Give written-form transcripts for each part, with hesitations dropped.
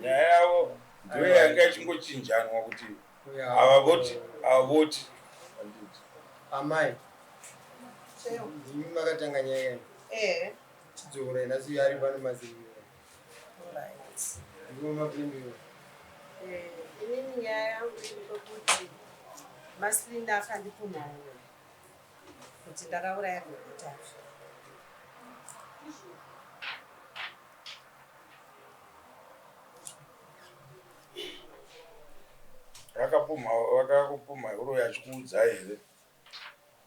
nyaya yavo ndiyo yanga ichingochinjanwa kuti avoti amai ndimi makatanga nyaya chidzokera inasi ari pano maziviro ndimo mapindiro inini nyaya yangu irikokuti Masvinda akandipumawo kuti ndakauraya dhokotari. vakakupuma uro yachikuudza here?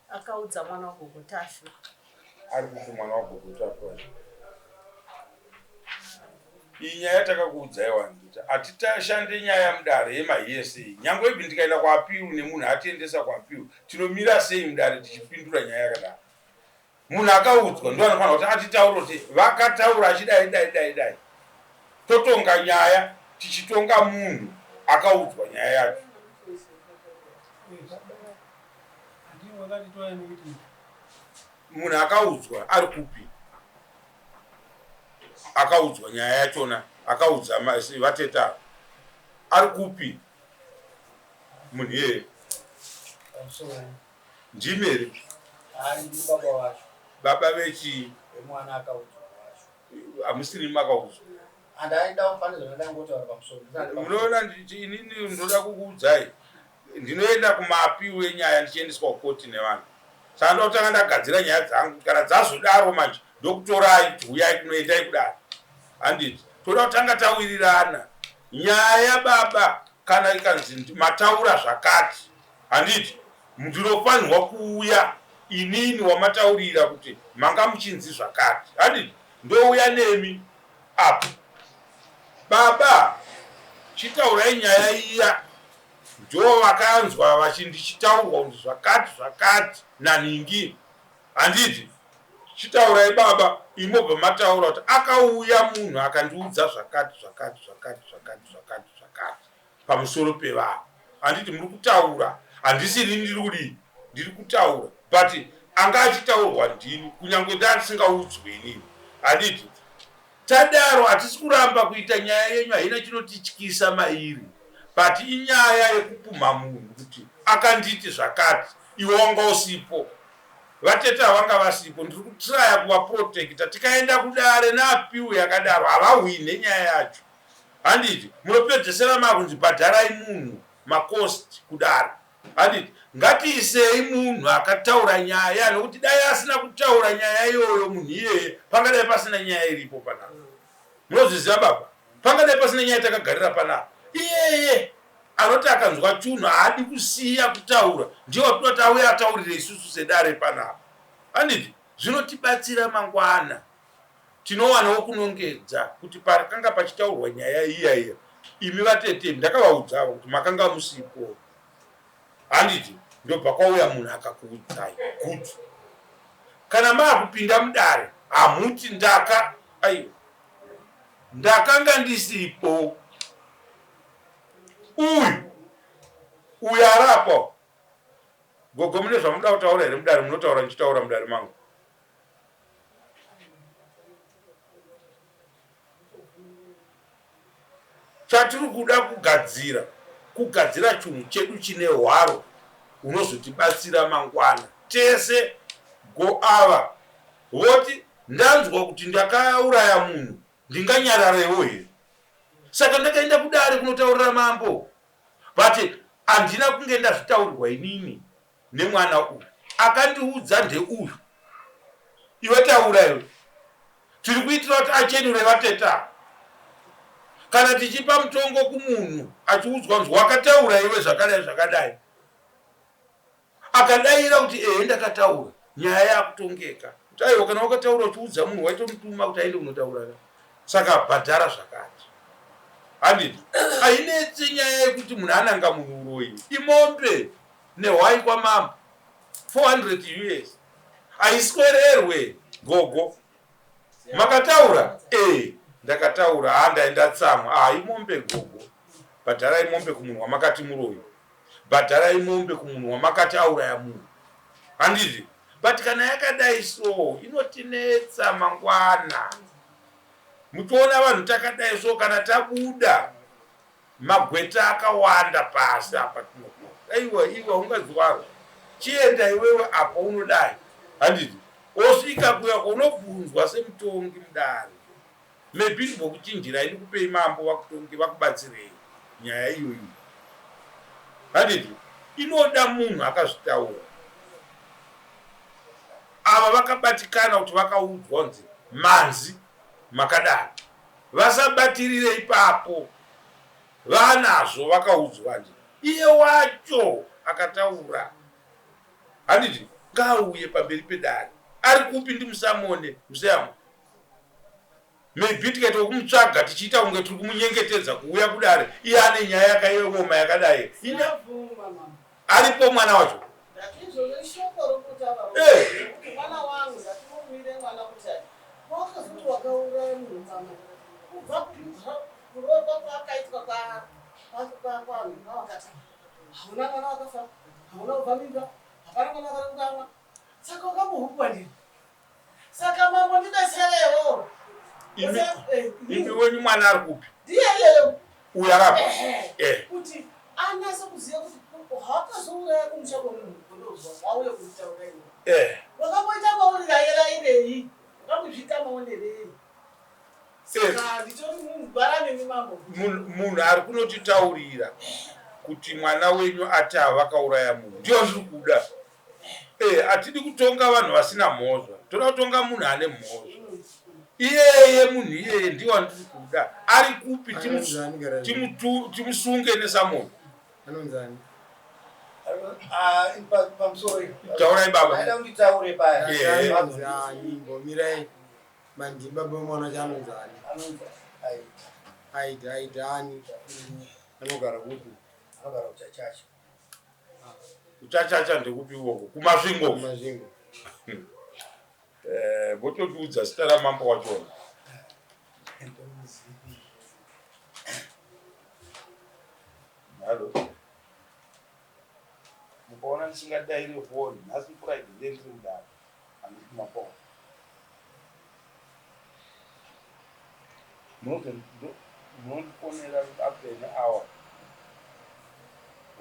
Akaudza mwana wagogotafi. Ari kuti mwana wagogotafi wacho? Iyi nyaya takakuudzai wandita hatitashande nyaya mudare yemahiye sei. Nyangwe ibi ndikaenda kwapiru nemunhu atiendesa kwapiru tinomira sei mudare tichipindura nyaya yakadaro. Munhu akaudzwa ndo anofanira kuti atitaure kuti vakataura achidai dai dai dai. Totonga nyaya tichitonga munhu akaudzwa nyaya yacho. Munhu akaudzwa ari kupi? Akaudzwa nyaya yachona, akaudza vateta ari kupi? Munhu yeye ndimere baba wacho. Baba vechi Mwana akaudzwa wacho. Amusiri makaudzwa. Andaenda kufanira ndadangotaura pamusoro. Munoona inini ndoda kukuudzai ndinoenda kumapiru enyaya ndichiendeswa kukoti nevanhu. Saka ndoda kutanga ndagadzira nyaya dzangu kana dzazodaro manje ndokutorai tuyai kunoendai kudaro. Handiti toda kutanga tawirirana nyaya baba kana ikanzi mataura zvakati. Handiti ndinofanirwa kuuya inini wamataurira kuti manga muchinzi zvakati. Handiti ndouya nemi apa baba chitaurai nyaya iya ndo vakanzwa vachindichitaurwa kuti zvakati naningi. Handiti chitaurai baba imobva mataura kuti akauya munhu akandiudza zvakati pamusoro pevanhu. Handiti muri kutaura handisini ndiri kutaura but anga achitaurwa ndini kunyange ndasingaudzwi inini. Handiti tadaro hatisi kuramba kuita nyaya yenyu haina chinotityisa mairi but inyaya yekupumha munhu kuti akanditi zvakati iwe wanga usipo vateta vanga vasipo. Ndiri kutraya kuvaprotecta tikaenda kudare napiwu yakadaro havahwine nyaya yacho. Handiti munopedzesera makunzi bhadharai munhu makosti kudare. Handiti ngatiisei munhu akataura nyaya nokuti dai asina kutaura nyaya iyoyo munhu iyeye pangadai pasina nyaya iripo panapa. Munozviziva baba pangadai pasina nyaya takagarira panapa. Iyeye anoti akanzwa chunhu haadi kusiya kutaura ndiye watinoti auya ataurire isusu sedare panapa. Handiti zvinotibatsira mangwana tinowanawo kunongedza kuti pakanga pachitaurwa nyaya iya imi vatete ndakavaudzawo kuti makanga musipo. Handiti ndobva kwauya munhu akakuudzai kuti kana maakupinda mudare hamuti ndakanga ndisipo. Uyu arapo gogo mune zvamuda kutaura here mudare? Munotaura ndichitaura mudare mangu. Chatiri kuda kugadzira chinhu chedu chine hwaro unozotibatsira mangwana tese go ava voti ndanzwa kuti ndakauraya munhu ndinganyararewo here. Saka ndakaenda kudare kunotaurira mambo but handina kunge ndazvitaurirwa inini nemwana uyu akandiudza ndeuyu. Iwe taura iwe tiri kuitira kuti achenure vateta. Kana tichipa mutongo kumunhu achiudzwa nzi wakataura iwe zvakadai akadaira kuti ndakataura nyaya yakutongeka. Kuti aiwa kana wakataura uchiudza munhu waitomutuma kuti aende kunotaura. Saka bhadhara zvakati. Handiti hainetsi nyaya yekuti munhu ananga munhu uroyi imombe nehwai kwamambo 400 US haiswererwe gogo. Makataura ndakataura handaenda tsamwa imombe gogo. Bhadharai mombe kumunhu wamakati muroyi. Bhadharai mombe kumunhu wamakati auraya munhu. Handiti but kana yakadai so inotinetsa mangwana. muchiona vanhu takadai so kana tabuda magweta akawanda pasi apa tinokura iwa ungadzwara chienda iwewe apa unodai handiti osvika kuya unobvunzwa semutongi mudare maybe ndinokuchinjirai ndikupei mambo vakutongi vakubatsirei nyaya iyoyi handiti inoda munhu akazvitaura ava vakabatikana kuti vakaudzwa kunzi manzi makadaro vasabatirire ipapo vanazvo vakaudzwa nje iye wacho akataura handiti ngauye pamberi pedare ari kupi ndimusamone museyamo maybe tikaita kumutsvaga tichiita kunge tiri kumunyengetedza kuuya kudare iye ane nyaya yakaioma yakadai aripo mwana wacho mwana wangu ndatimumire mwana kuti wakazoti wakauraya munhu mama kubva kuropa kwakaitwa kwanhu vakati hauna mwana wakafa hauna kubva mimba hapana mwana akarangamwa saka ukambohupwa ndini saka mambo ndidetserewo imi wenyu mwana ari kupi ndiyeyeyo uyu akapa kuti anase kuziva kuti hawakazouraya kumusha kwemunhu auye kutaurei wakamboita maurirairairei wakambozvita maonerei saka nditori munhu gwara nemi mambo munhu ari kunotitaurira kuti mwana wenyu ati havakauraya munhu ndiyo ndiri kuda hatidi kutonga vanhu vasina mhozva toda kutonga munhu ane mhozva iyeye munhu iyeye ndiyo andiri kuda ari kupi timusunge nesamoni anonzani taurai baba aida kunditaure paya ngomirai mandimba bomwana chanonzani aidani anogara kupi anogara kuchachacha kuchachacha ndekupi uoko kumasvingo mazvingo vototiudza zita ramambo wachona halo mukaona ndisingadaire foni nhasi furaide ndendiri mudaro handisi mapoo munondifonera after an hour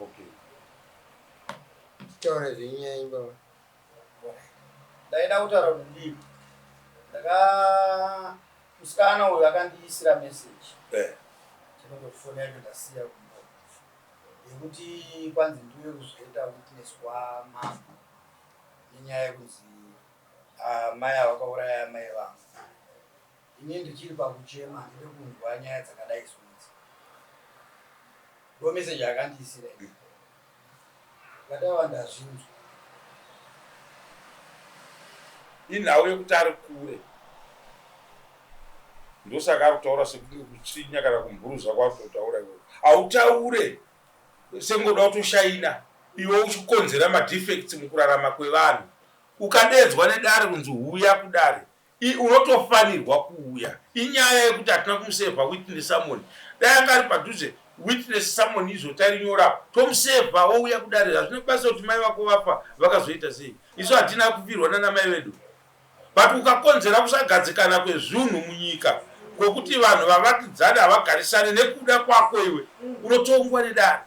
okay taura zvenyaya baba ndaida kutaura kuti ndii musikana uyu akandiisira meseji chinongofoni yacho ndasiya kumba yekuti kwanzi ndiuye kuzoita witness kwamambo nenyaya yekunzi mai avakauraya amai vangu ini ndichiri pakuchema ndiri kunzwa nyaya dzakadai sunzi ndo meseji akandiisira ini ngataiwa ndazvinzwa inhau yekuti ari kure ndosaka ari kutaura sekuti kuchinya kana kumburuza kwakutotaura iwe hautaure sengoda kutoshaina iwe uchikonzera madefects mukurarama kwevanhu ukadedzwa nedare kunzi huya kudare unotofanirwa kuuya inyaya yekuti hatina kumusevha witness samoni dai anga ari padhuze witness samoni izotarinyora tomusevha wouya kudare hazvina basa kuti mai vako vafa vakazoita sei isu hatina kufirwa nana mai vedu but ukakonzera kusagadzikana kwezvinhu munyika kwokuti vanhu vavakidzana havagarisane nekuda kwako iwe unotongwa nedare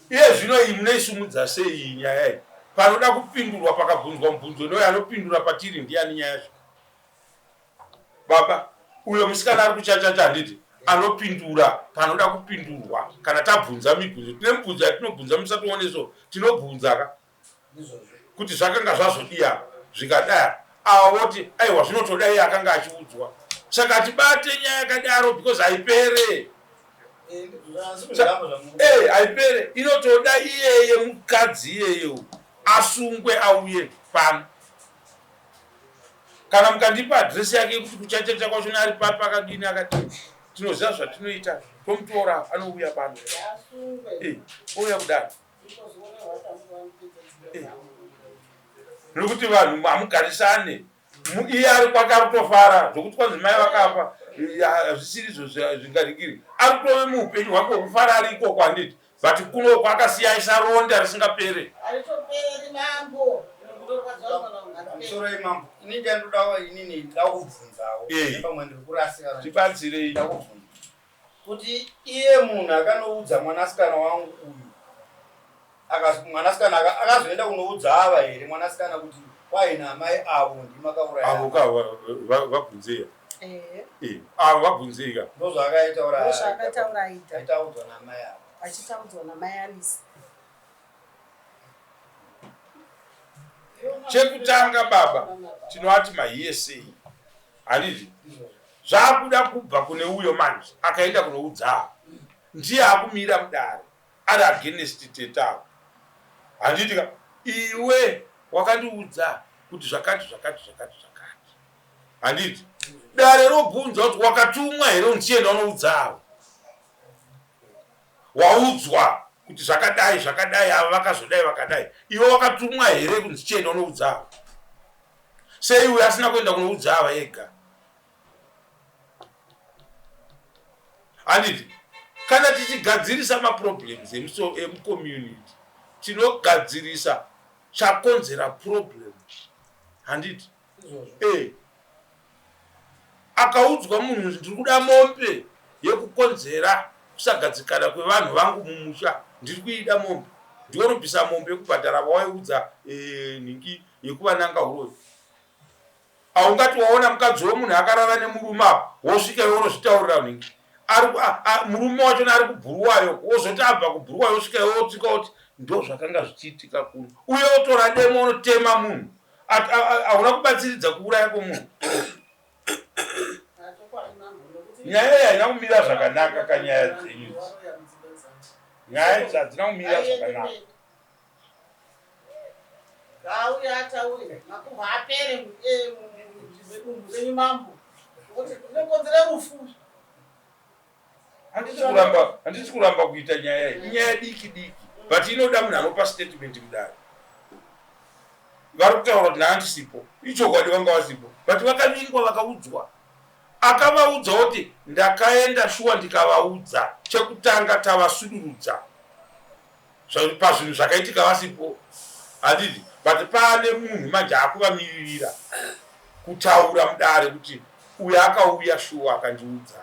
iye zvino iyi munoisumudza sei iyi nyaya iyi panoda kupindurwa pakabvunzwa mubvunzo noyo anopindura patiri ndiani nyaya yacho baba uyo musikana ari kuchachacha handiti anopindura panoda kupindurwa kana tabvunza mibvunzo tine mibvunzo yatinobvunza musatooneso tinobvunzaka kuti zvakanga zvazodiya zvikadaya ava voti aiwa zvinotodai akanga achiudzwa saka tibate nyaya yakadaro because haipere haipere inotoda iyeye mukadzi iyeyo asungwe auye pano kana mukandipa adresi yake kuti kuchachacha kwachona ari papi akadini akadini tinoziva zvatinoita tomutora anouya pano ouya kudaro nokuti vanhu hamugarisane iye ari kwake ari kutofara zvokuti kwanzi mai vakafa hazvisiri izvo zvingarikiri ari kutove muupenyu hwake hwekufara ari ikoko handiti but kunoko akasiyaisa ronda risingapere haritoperi mambo Musoro imambo inenge ndodawo inini ndakubvunzawo pamwe ndiri kurasika tibatsirei ndakubvunza kuti iye munhu akanoudza mwanasikana wangu uyu mwanasikana akazoenda kunoudza ava here mwanasikana kuti kwaina mai avo ndimakauraya avo vabvunzeya avo vabvunzeika ndozvaakaitaura aitaudzwa namai avo achitaudzwa namai Alice. chekutanga baba tinovati mahiesei handiti zvakuda kubva kune uyo manje akaenda kunoudza ndiye akumira mudare ari against tetavo handiti iwe wakandiudza kuti zvakati handiti dare robvunza kuti wakatumwa here uchienda unoudzawo waudzwa kuti zvakadai ava vakazodai vakadai iwe wakatumwa here kuti ndichienda unoudzawo sei uyo asina kuenda kunoudza ava ega handiti kana tichigadzirisa maproblems emucommunity tinogadzirisa chakonzera problem handiti akaudzwa munhu ndiri kuda mombe yekukonzera kusagadzikana kwevanhu vangu mumusha ndiri kuida mombe ndiorobvisa mombe yekubhadhara vawaiudza nhingi yekuvananga uroyi aungati waona mukadzi wemunhu akarara nemurume apa wosvika iwe unozvitaurira nhingi murume wachona ari kubhuruwayo wozoti abva kubhuruwayo wosvika iwe wotsika kuti ndo zvakanga zvichiitika kuno uye otora demo unotema munhu hauna kubatsiridza kuuraya kwomunhu nyaya iyi haina kumira zvakanaka kanyaya dzenyu nyaya idzi hadzina kumira zvakanaka ngauya ataure makuhwa apere mudunhu renyu mambo kuti unokonzera rufu handisi kuramba kuita nyaya iyi inyaya diki but inoda munhu anopa statement mudare vari kutaura kuti nahandisipo ichokwadi vanga vasipo but vakavingwa vakaudzwa akavaudza kuti ndakaenda shuwa ndikavaudza chekutanga tavasudurudza pazvinhu zvakaitika vasipo handiti but paane munhu manje akuvamiririra kutaura mudare kuti uyo akauya shuwa akandiudza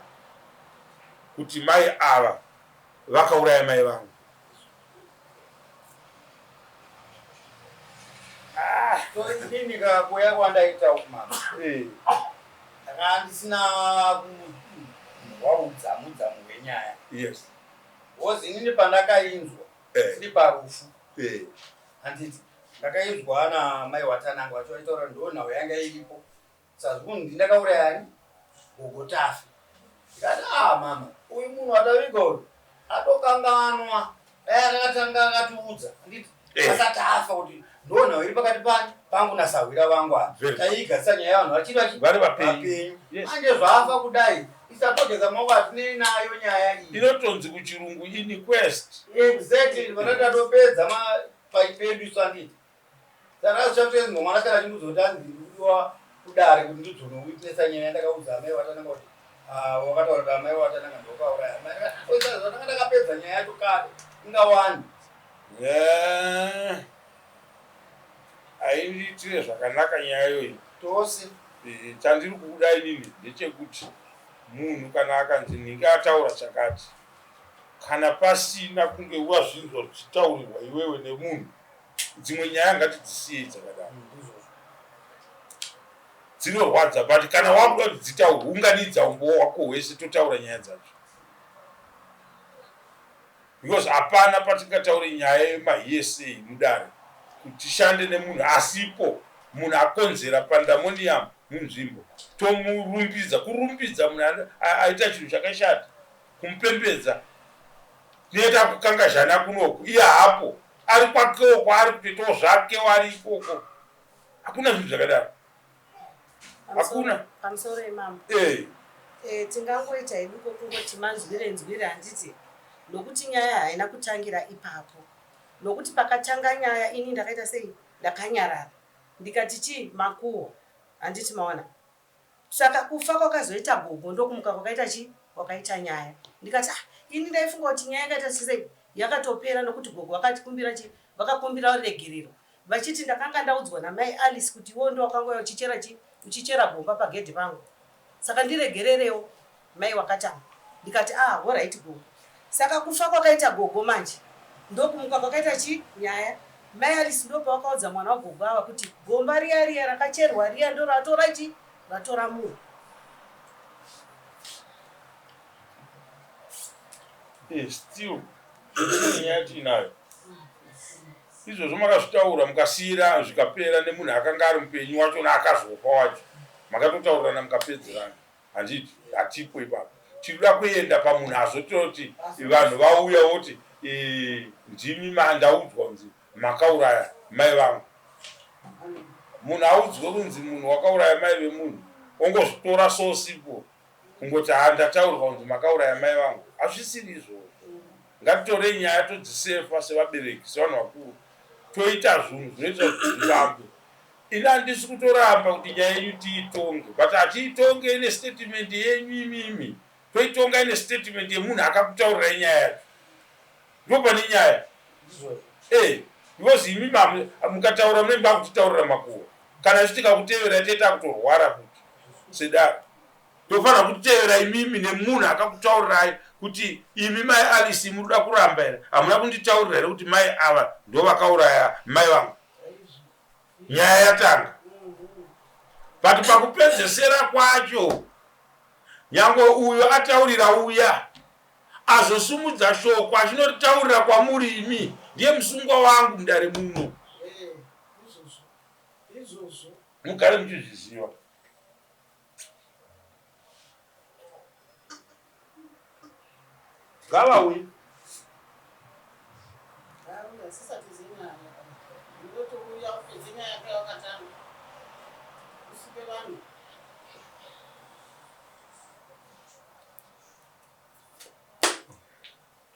kuti mai ava vakauraya mai vangu inini kakuya kwandaita kumama ndisina waudzamu hwenyaya yes wozi inini pandakainzwa tiri parufu handiti ndakainzwa namai watananga vachoitaura ndonhau yanga iripo sazvunhu ndindakaurayani gogotafa ndikati mama uyu munhu ataviga uyu atokanganwa dai akatanga akatiudza handiti asati afa kuti ndonhau iri pakati pangu nasahwira vangu apa taiigasisa nyaya yavanhu vachiri vapenyu manje zvafa kudai isatogeza maoko hatinei nayo nyaya iyi inotonzi kuchirungu inquest exactly vatatatopedza paipedu isu handiti saka zvichakutoenzi mwana kana chinduzoti ndiriudiwa kudare kuti ndidzonowitnesa nyaya yandakaudza amai vatananga kuti wakataura kuti amai vatananga ndokauraya amai ndakapedza nyaya yacho kare ingawani haindiitire zvakanaka nyaya yoyi tose chandiri kuuda inini ndechekuti munhu kana akanzi nhingi ataura chakati kana pasina kunge wazvinzwa zvichitaurirwa iwewe nemunhu dzimwe nyaya ngatidzisiyei dzakadaro dzinorwadza but kana wakuda kuti dzitaurwe unganidza umbo wako hwese totaura nyaya dzacho because hapana patingataure nyaya yemahiesei mudare kuti tishande nemunhu asipo munhu akonzera pandemonium munzvimbo tomurumbidza kurumbidza munhu aita chinhu chakashata kumupembedza noita kukangazhana kunoku iye hapo ari kwakeko ari kutoitawo zvake ari ikoko hakuna zvinhu zvakadaro hakuna pamusoro imambo tingangoita hedu kokungoti manzwire handiti nokuti nyaya haina kutangira ipapo nokuti pakatanga nyaya ini ndakaita sei ndakanyarara ndikati chii makuhwa handiti maona saka kufa kwakazoita gogo ndokumuka kwakaita chii kwakaita nyaya ndikati ini ndaifunga kuti nyaya yakaita sei yakatopera nokuti gogo vakatikumbira chii vakakumbira regerero vachiti ndakanga ndaudzwa namai Alice kuti iwo ndo wakanga uchichera gomba pagedhi pangu, saka ndiregererewo mai wakatanga. Ndikati alright gogo. Saka kufa kwakaita gogo manje ndokumuka kwakaita nyaya. Mai Alice ndo pawakaudza mwana wagogo ava kuti gomba riya rakacherwa riya ndo ratora munhu. Still nyaya tinayo izvozvo makazvitaura mukasiyira zvikapera nemunhu akanga ari mupenyu wacho naakazofa wacho, makatotaurirana mukapedzerana. Handiti hatipo ipapo, tinoda kuenda pamunhu azototi vanhu vauya voti ndimi ndaudzwa kunzi makauraya mai vangu. Munhu audzwe kunzi munhu wakauraya mai vemunhu ongozvitora so simple kungoti ndataurwa kunzi makauraya mai vangu. Hazvisiri izvozvo. Ngatitorei nyaya todzisefa sevabereki sevanhu vakuru, toita zvinhu zvinoita kuti zvifambe. Ini handisi kutoramba kuti nyaya yenyu tiitonge, but hatiitonge ine statement yenyu imimi, toitonga ine statement yemunhu akakutaurirai nyaya yacho. Ndo pane nyaya. Because imi mukataura munenge makutitaurira makuhwa. Kana zvitika kutevera toita kutorwara kuti sedaro. Tofanira kutevera imimi nemunhu akakutaurirai kuti imi mai Alice munoda kuramba here, hamuna kunditaurira here kuti mai ava ndo vakauraya mai vangu. Nyaya yatanga. But pakupedzesera kwacho nyange uyo ataurira uya azosumudza shoko achinotaurira kwamuri imi ndiye musungwa wangu mudare muno. Mugare muchizviziva. Gavawi.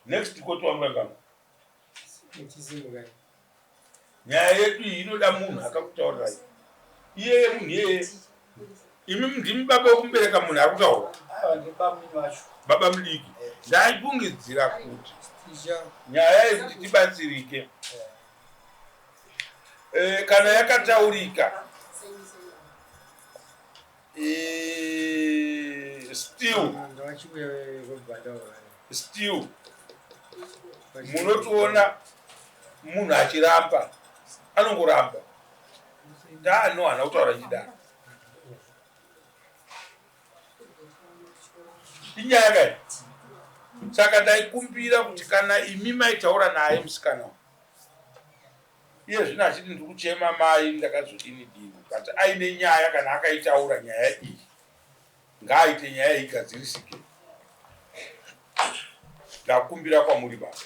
Next koto wamwanga. Nyaya yetu inoda munhu akakutaurirai. Iye munhu yeye. Imi ndimi baba wokumbereka munhu akutaura. Baba mudiki. Ndaifungidzira kuti nyaya yekuti tibatsirike kana yakataurika still munotoona munhu achiramba anongoramba hana kutaura chidaro. Inyaya kai. Saka ndaikumbira kuti kana imi maitaura naye musikana iye zvino achiti ndiri kuchema mai ndakazodini, but aine nyaya kana akaitaura nyaya iyi ngaaite nyaya igadzirisike. Ndakumbira kwamuri baba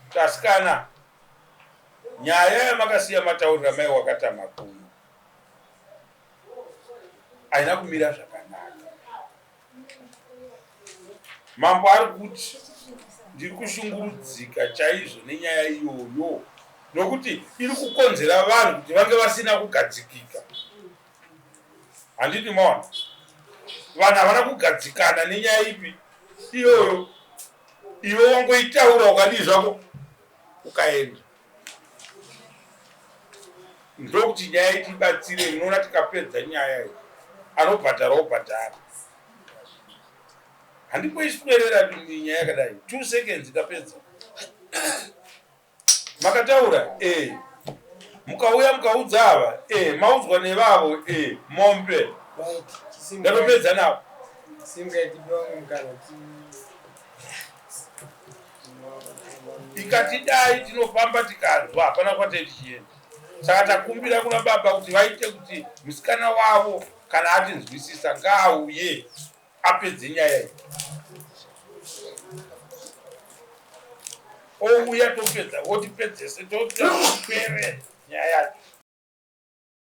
kuti asikana, nyaya yamakasiya mataurira mai wakatama kuno haina kumira zvakanaka. Mambo ari kuti ndiri kushungurudzika chaizvo nenyaya iyoyo, nokuti iri kukonzera vanhu kuti vange vasina kugadzikika. Handiti maona vanhu havana kugadzikana nenyaya ipi iyoyo. Iwe wangoitaura ukadii zvako ukaenda. Ndokuti nyaya itibatsire. Munoona tikapedza nyaya iyi anobhadhara obhadhara. Handikoiswerera kuti nyaya yakadai 2 seconds ikapedza. Makataura mukauya mukaudza ava maudzwa nevavo mombe ndatopedza navo. Ikatidai tinofamba tikanzwa hapana kwatei tichienda. Saka takumbira kuna baba kuti vaite kuti musikana wavo kana atinzwisisa ngaauye apedze nyaya iyi. Ouya topedza otipedzese topere nyaya yacho.